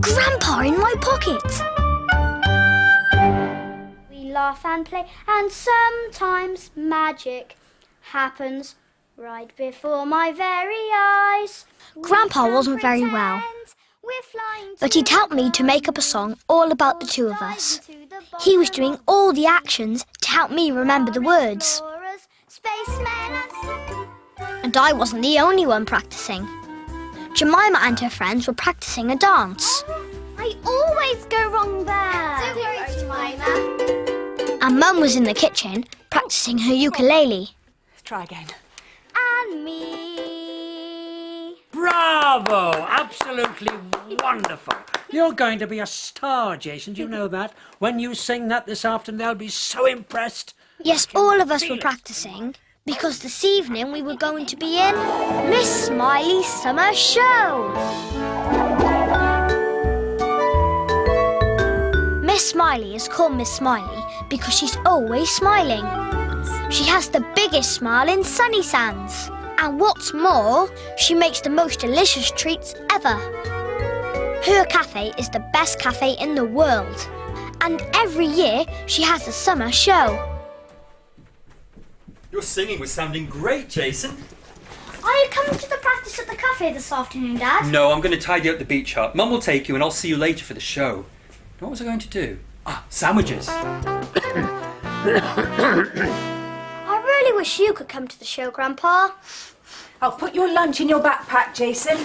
Grandpa in my pocket! We laugh and play, and sometimes magic happens right before my very eyes. Grandpa wasn't very well, but he'd helped me to make up a song all about the two of us. He was doing all the actions to help me remember the words. And I wasn't the only one practicing. Jemima and her friends were practicing a dance. I always go wrong there. Don't worry, Jemima. And Mum was in the kitchen practicing her ukulele. Try again. And me. Bravo! Absolutely wonderful. You're going to be a star, Jason. Do you know that? When you sing that this afternoon, they'll be so impressed. Yes, all of us were practicing because this evening we were going to be in Miss Smiley's summer show. Miss Smiley is called Miss Smiley because she's always smiling. She has the biggest smile in Sunny Sands. And what's more, she makes the most delicious treats ever. Her cafe is the best cafe in the world. And every year she has a summer show. Your singing was sounding great, Jason. Are you coming to the practice at the cafe this afternoon, Dad? No, I'm going to tidy up the beach hut. Mum will take you and I'll see you later for the show. What was I going to do? Sandwiches. I really wish you could come to the show, Grandpa. I'll put your lunch in your backpack, Jason.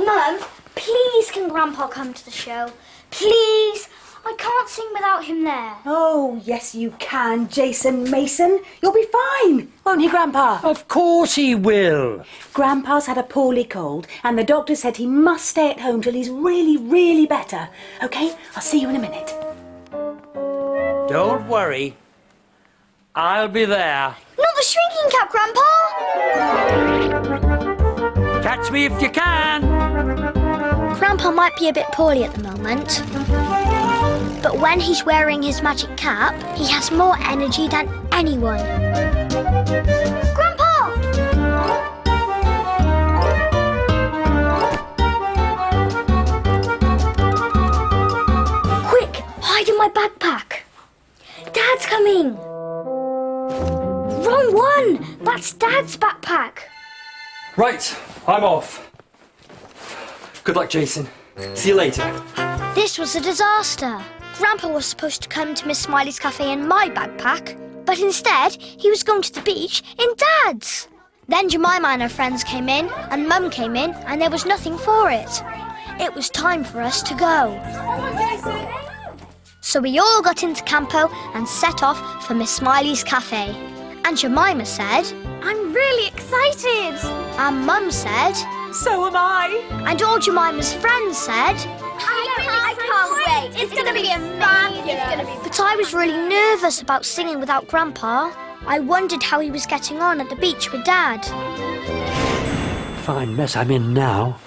Mum, please can Grandpa come to the show? Please? I can't sing without him there. Oh, yes you can, Jason Mason. You'll be fine, won't he, Grandpa? Of course he will. Grandpa's had a poorly cold and the doctor said he must stay at home till he's really, really better. OK, I'll see you in a minute. Don't worry. I'll be there. Not the shrinking cap, Grandpa! Catch me if you can. Grandpa might be a bit poorly at the moment, but when he's wearing his magic cap, he has more energy than anyone. Grandpa! Quick, hide in my backpack. Dad's coming. Wrong one. That's Dad's backpack. Right, I'm off. Good luck, Jason. See you later. This was a disaster. Grandpa was supposed to come to Miss Smiley's cafe in my backpack, but instead he was going to the beach in Dad's. Then Jemima and her friends came in, and Mum came in, and there was nothing for it. It was time for us to go. So we all got into Campo and set off for Miss Smiley's cafe. And Jemima said, I'm really excited. and Mum said, So am I. and all Jemima's friends said, I can't wait. It's going to be amazing. but I was really nervous about singing without Grandpa. I wondered how he was getting on at the beach with Dad. Fine mess I'm in now.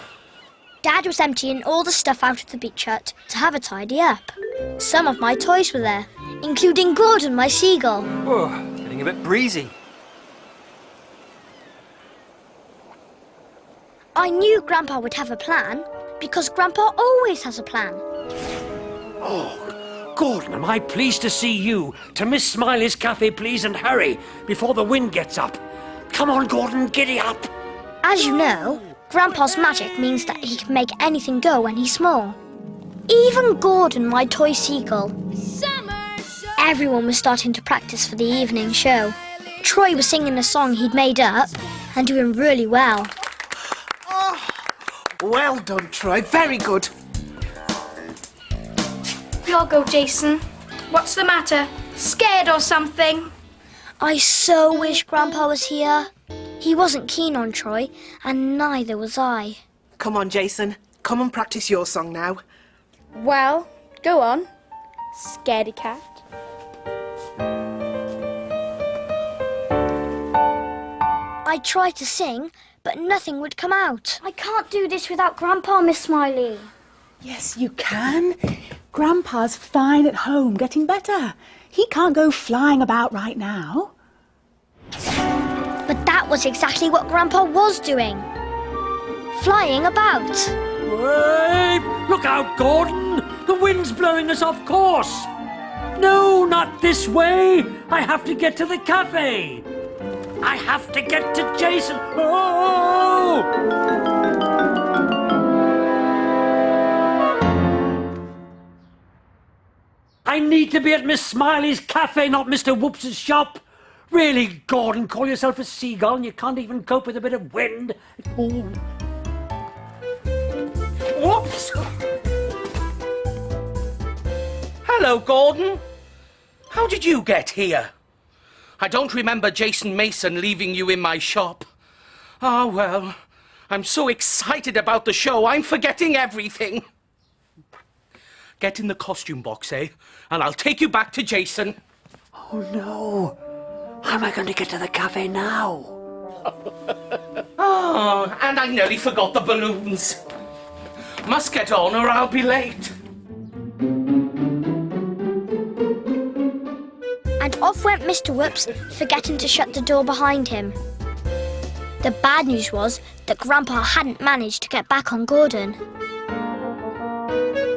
Dad was emptying all the stuff out of the beach hut to have a tidy up. Some of my toys were there, including Gordon, my seagull. Oh, getting a bit breezy. I knew Grandpa would have a plan, because Grandpa always has a plan. Gordon, am I pleased to see you? To Miss Smiley's cafe, please, and hurry, before the wind gets up. Come on, Gordon, giddy up. As you know, Grandpa's magic means that he can make anything go when he's small. Even Gordon, my toy seagull. Everyone was starting to practice for the evening show. Troy was singing a song he'd made up and doing really well. Well done, Troy. Very good. You'll go, Jason. What's the matter? Scared or something? I so wish Grandpa was here. He wasn't keen on Troy, and neither was I. Come on, Jason. Come and practice your song now. Well, go on. Scaredy cat. I tried to sing, but nothing would come out. I can't do this without Grandpa, Miss Smiley. Yes, you can. Grandpa's fine at home, getting better. He can't go flying about right now. But that was exactly what Grandpa was doing. Flying about. Wait! Look out, Gordon! The wind's blowing us off course! No, not this way! I have to get to the cafe! I have to get to Jason! Oh! I need to be at Miss Smiley's cafe, not Mr. Whoops' shop! Really, Gordon, call yourself a seagull and you can't even cope with a bit of wind. Oh. Whoops! Hello, Gordon. How did you get here? I don't remember Jason Mason leaving you in my shop. Ah, well, I'm so excited about the show, I'm forgetting everything. Get in the costume box, eh? And I'll take you back to Jason. Oh, no. How am I going to get to the cafe now? Oh, and I nearly forgot the balloons. Must get on or I'll be late. And off went Mr. Whoops, forgetting to shut the door behind him. The bad news was that Grandpa hadn't managed to get back on Gordon.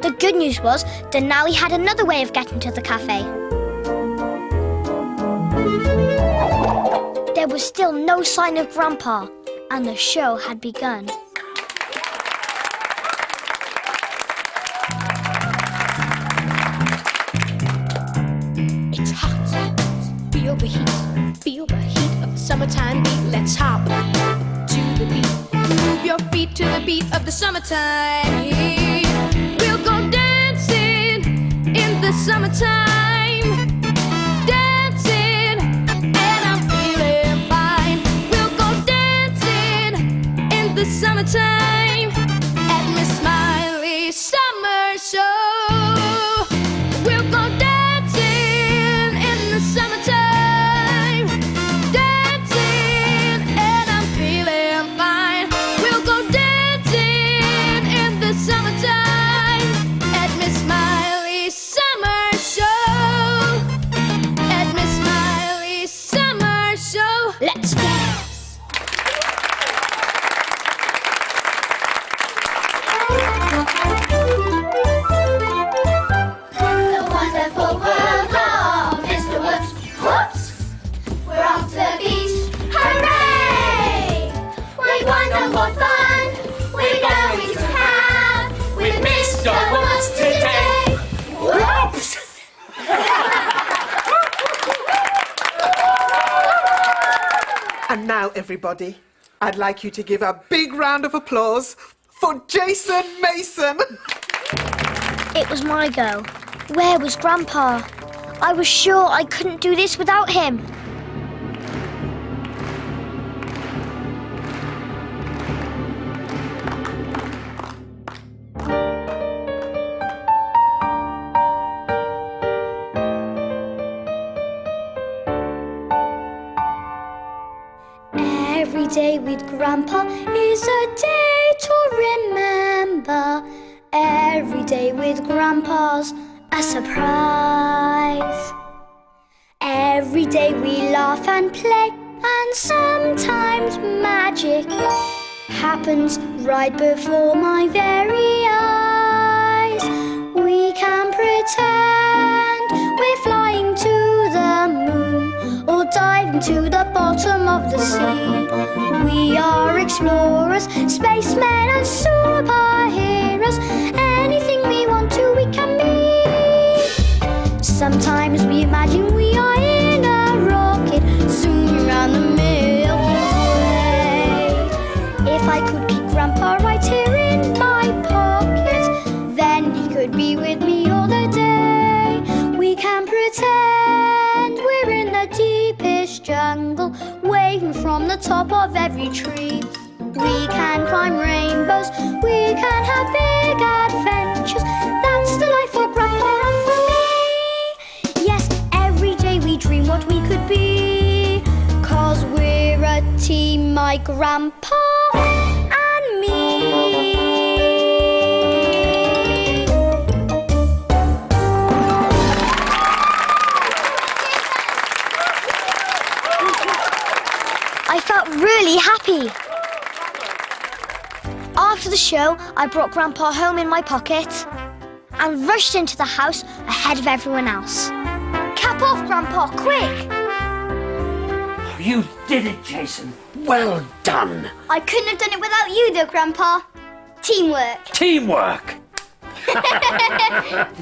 The good news was that now he had another way of getting to the cafe. There was still no sign of Grandpa, and the show had begun. It's hot. Feel the heat of the summertime beat. Let's hop to the beat. Move your feet to the beat of the summertime heat. We'll go dancing in the summertime. Dancing, and I'm feeling fine. We'll go dancing in the summertime at Miss Smiley's summer show. We'll go dancing in the summertime. Dancing, and I'm feeling fine. We'll go dancing in the summertime at Miss Smiley's summer show. At Miss Smiley's summer show. Let's dance. The wonderful world of Mr. Whoops. Whoops! We're off to the beach. Hooray! What wonderful fun we're going to have with Mr. Whoops today. Whoops! And now, everybody, I'd like you to give a big round of applause for Jason Mason. It was my go. Where was Grandpa? I was sure I couldn't do this without him. Every day with Grandpa is a day to remember. Every day with Grandpa's a surprise. Every day we laugh and play, and sometimes magic happens right before my very eyes. We can pretend we're flying to the moon or diving to the bottom of the sea. We are explorers, spacemen and superheroes. Anything we want to, we can be. Sometimes we imagine we are in a rocket zooming around the Milky Way. If I could keep Grandpa right here in my pocket, then he could be with me all the day. We can pretend we're in the deepest jungle, waving from the top of every tree. We can climb rainbows, we can have big adventures. That's the life for Grandpa and for me. Yes, every day we dream what we could be, 'cause we're a team, my Grandpa and me. I felt really happy. After the show, I brought Grandpa home in my pocket and rushed into the house ahead of everyone else. Cap off, Grandpa, quick! You did it, Jason. Well done. I couldn't have done it without you, though, Grandpa. Teamwork. Teamwork.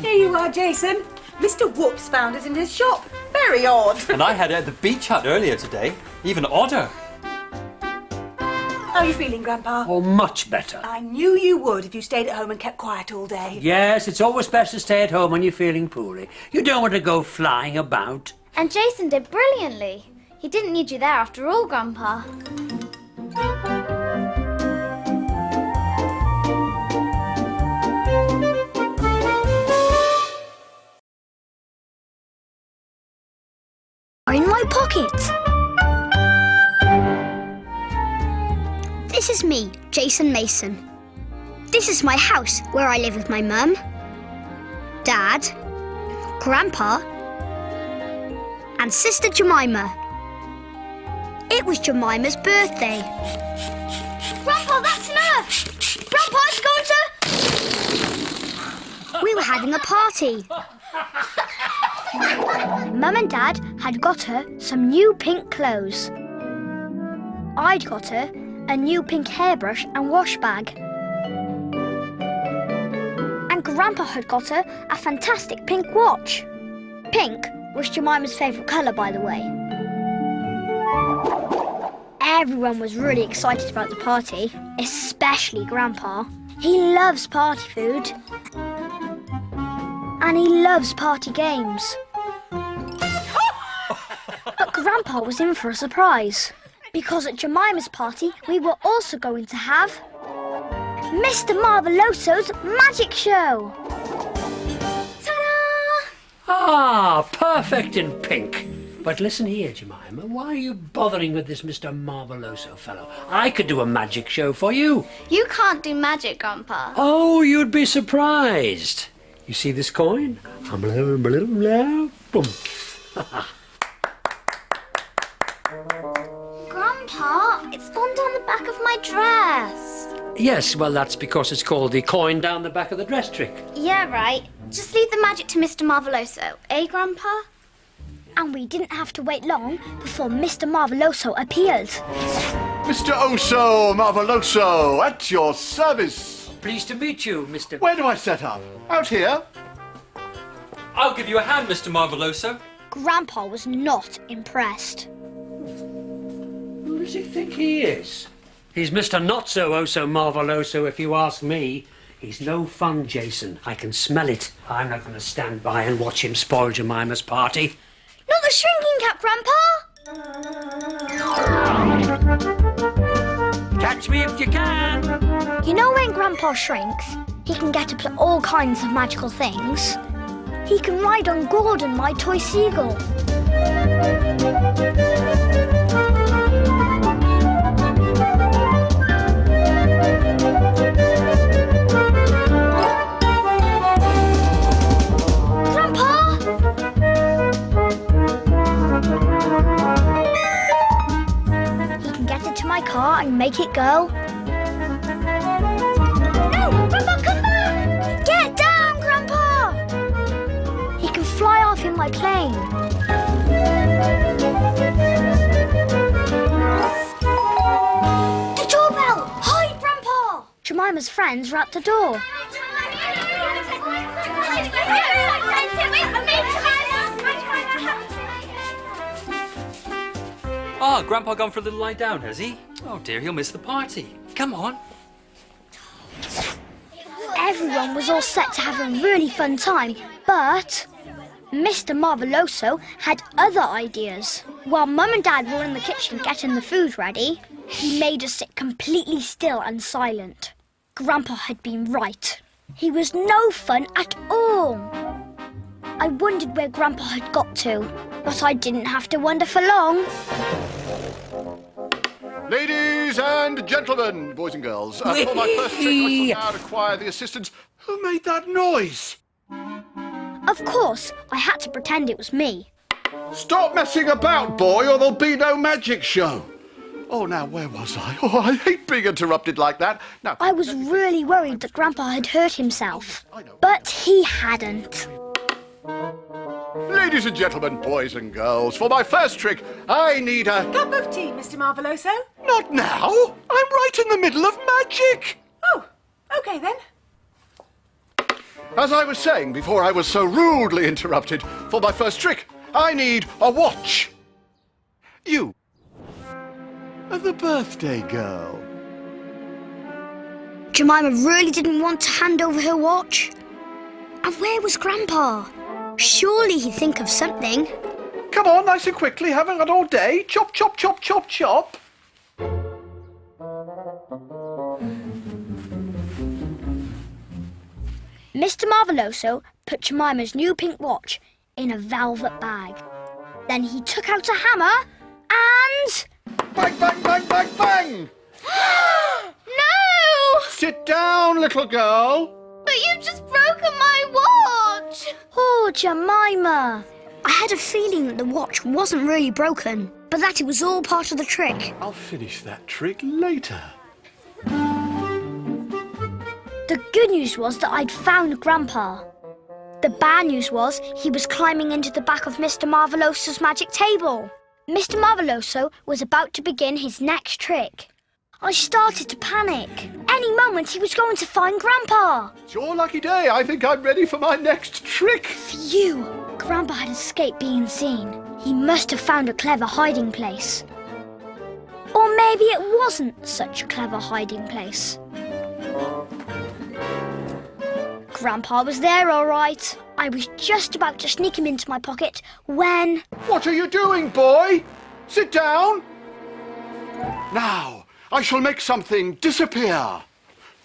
Here you are, Jason. Mr Whoops found it in his shop. Very odd. And I had it at the beach hut earlier today. Even odder. How are you feeling, Grandpa? Oh, much better. I knew you would if you stayed at home and kept quiet all day. Yes, it's always best to stay at home when you're feeling poorly. You don't want to go flying about. And Jason did brilliantly. He didn't need you there after all, Grandpa. Are in my pocket. This is me, Jason Mason. This is my house where I live with my mum, Dad, Grandpa, and Sister Jemima. It was Jemima's birthday. Grandpa, that's enough! Grandpa's going to... We were having a party. Mum and Dad had got her some new pink clothes. I'd got her a new pink hairbrush and wash bag. And Grandpa had got her a fantastic pink watch. Pink was Jemima's favourite colour, by the way. Everyone was really excited about the party, especially Grandpa. He loves party food. And he loves party games. But Grandpa was in for a surprise. Because at Jemima's party, we were also going to have Mr Marvelloso's magic show. Ta-da! Ah, perfect in pink. But listen here, Jemima, why are you bothering with this Mr Marvelloso fellow? I could do a magic show for you. You can't do magic, Grandpa. Oh, you'd be surprised. You see this coin? Boom. Grandpa, it's gone down the back of my dress. Yes, well, that's because it's called the coin down the back of the dress trick. Yeah, right. Just leave the magic to Mr Marvelloso, eh, Grandpa? And we didn't have to wait long before Mr Marvelloso appeared. Mr Oso Marvelloso, at your service. Pleased to meet you, Mr... Where do I set up? Out here? I'll give you a hand, Mr Marvelloso. Grandpa was not impressed. Who does he think he is? He's Mr Not-So-Oh-So Marvelloso, if you ask me. He's no fun, Jason. I can smell it. I'm not going to stand by and watch him spoil Jemima's party. Not the shrinking cap, Grandpa! Catch me if you can. You know when Grandpa shrinks, he can get up to all kinds of magical things. He can ride on Gordon, my toy seagull. Car and make it go. No! Grandpa, come back! Get down, Grandpa! He can fly off in my plane. The doorbell! Hide, Grandpa! Jemima's friends are at the door. Ah, Grandpa gone for a little lie down, has he? Oh dear, he'll miss the party. Come on. Everyone was all set to have a really fun time, but Mr Marvelloso had other ideas. While Mum and Dad were in the kitchen getting the food ready, he made us sit completely still and silent. Grandpa had been right. He was no fun at all. I wondered where Grandpa had got to, but I didn't have to wonder for long. Ladies and gentlemen, boys and girls, for my first trick I shall now require the assistance. Who made that noise? Of course, I had to pretend it was me. Stop messing about, boy, or there'll be no magic show. Oh, now, where was I? Oh, I hate being interrupted like that. Now, I was really worried that Grandpa had hurt himself, but he hadn't. ladies and gentlemen, boys and girls, for my first trick, I need a... Cup of tea, Mr Marvelloso. Not now! I'm right in the middle of magic! Oh, OK then. As I was saying before I was so rudely interrupted, for my first trick, I need a watch. You. The birthday girl. Jemima really didn't want to hand over her watch. And where was Grandpa? Surely he'd think of something. Come on, nice and quickly, haven't got all day. Chop, chop, chop, chop, chop. Mr Marvelloso put Jemima's new pink watch in a velvet bag. Then he took out a hammer and... Bang, bang, bang, bang, bang! No! Sit down, little girl. But you've just broken my watch! Oh, Jemima! I had a feeling that the watch wasn't really broken, but that it was all part of the trick. I'll finish that trick later. The good news was that I'd found Grandpa. The bad news was he was climbing into the back of Mr Marvelloso's magic table. Mr Marvelloso was about to begin his next trick. I started to panic. Any moment he was going to find Grandpa. It's your lucky day. I think I'm ready for my next trick. Phew! Grandpa had escaped being seen. He must have found a clever hiding place. Or maybe it wasn't such a clever hiding place. Grandpa was there, all right. I was just about to sneak him into my pocket when... What are you doing, boy? Sit down. Now, I shall make something disappear.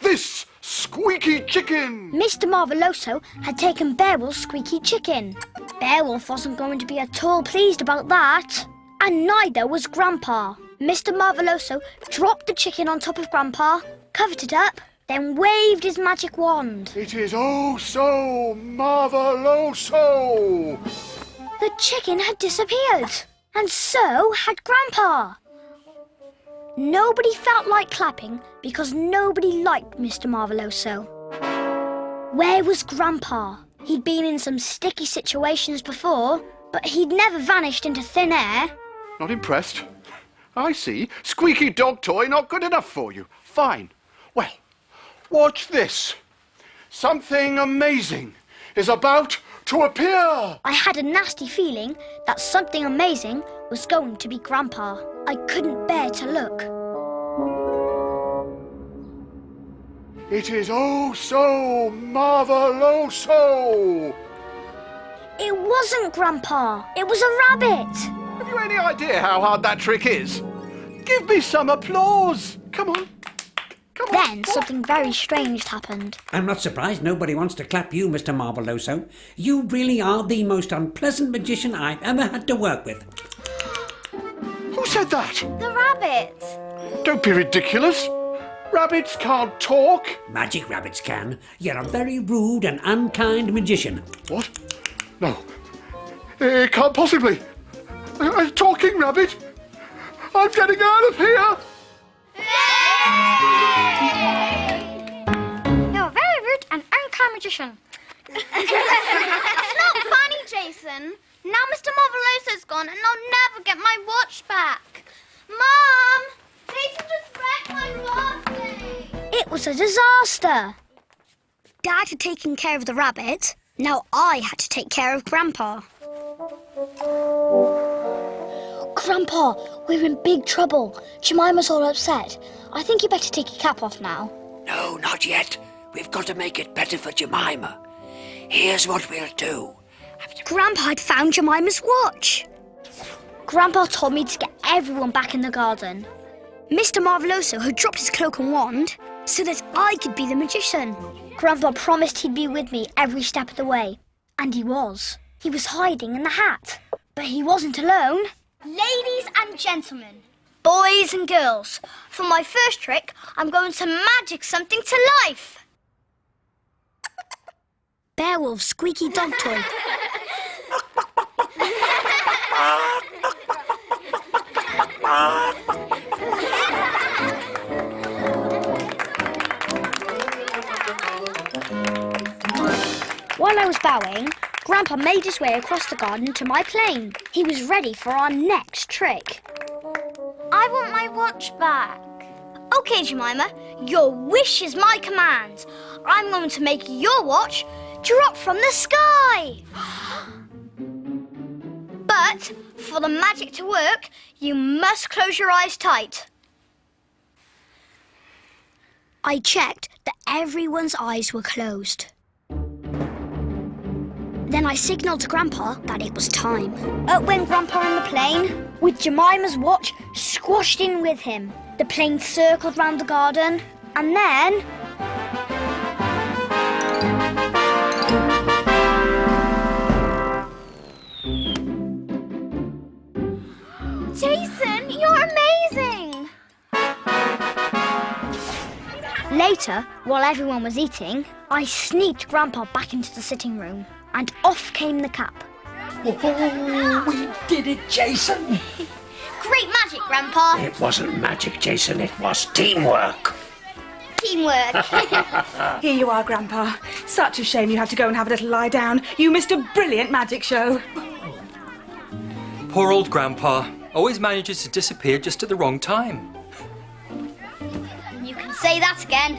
This squeaky chicken. Mr Marvelloso had taken Beowulf's squeaky chicken. Beowulf wasn't going to be at all pleased about that. And neither was Grandpa. Mr Marvelloso dropped the chicken on top of Grandpa, covered it up, then waved his magic wand. It is oh so marvelloso. The chicken had disappeared, and so had Grandpa. Nobody felt like clapping because nobody liked Mr Marvelloso. Where was Grandpa? He'd been in some sticky situations before, but he'd never vanished into thin air. Not impressed? I see. Squeaky dog toy not good enough for you. Fine. Well, watch this. Something amazing is about to appear. I had a nasty feeling that something amazing was going to be Grandpa. I couldn't bear to look. It is oh so marvelloso. It wasn't Grandpa. It was a rabbit. Have you any idea how hard that trick is? Give me some applause. Come on. Then something very strange happened. I'm not surprised nobody wants to clap you, Mr Marvelloso. You really are the most unpleasant magician I've ever had to work with. Who said that? The rabbit. Don't be ridiculous. Rabbits can't talk. Magic rabbits can. You're a very rude and unkind magician. What? No. It can't possibly. A talking rabbit? I'm getting out of here. You're a very rude and unkind magician. It's not funny, Jason. Now Mr Marvelloso's gone and I'll never get my watch back. Mom! Jason just wrecked my birthday! It was a disaster. Dad had taken care of the rabbit. Now I had to take care of Grandpa. Grandpa, we're in big trouble. Jemima's all upset. I think you better take your cap off now. No, not yet. We've got to make it better for Jemima. Here's what we'll do. Grandpa had found Jemima's watch. Grandpa told me to get everyone back in the garden. Mr Marvelloso had dropped his cloak and wand so that I could be the magician. Grandpa promised he'd be with me every step of the way. And he was. He was hiding in the hat. But he wasn't alone. Ladies and gentlemen, boys and girls, for my first trick, I'm going to magic something to life. Beowulf's squeaky dog toy. While I was bowing, Grandpa made his way across the garden to my plane. He was ready for our next trick. I want my watch back. OK, Jemima, your wish is my command. I'm going to make your watch drop from the sky. But for the magic to work, you must close your eyes tight. I checked that everyone's eyes were closed. Then I signalled to Grandpa that it was time. Up went Grandpa in the plane, with Jemima's watch squashed in with him. The plane circled round the garden, and then... Jason, you're amazing! Later, while everyone was eating, I sneaked Grandpa back into the sitting room, and off came the cap. Oh, we did it, Jason. Great magic, Grandpa. It wasn't magic, Jason. It was teamwork. Teamwork. Here you are, Grandpa. Such a shame you had to go and have a little lie down. You missed a brilliant magic show. Poor old Grandpa. Always manages to disappear just at the wrong time. You can say that again.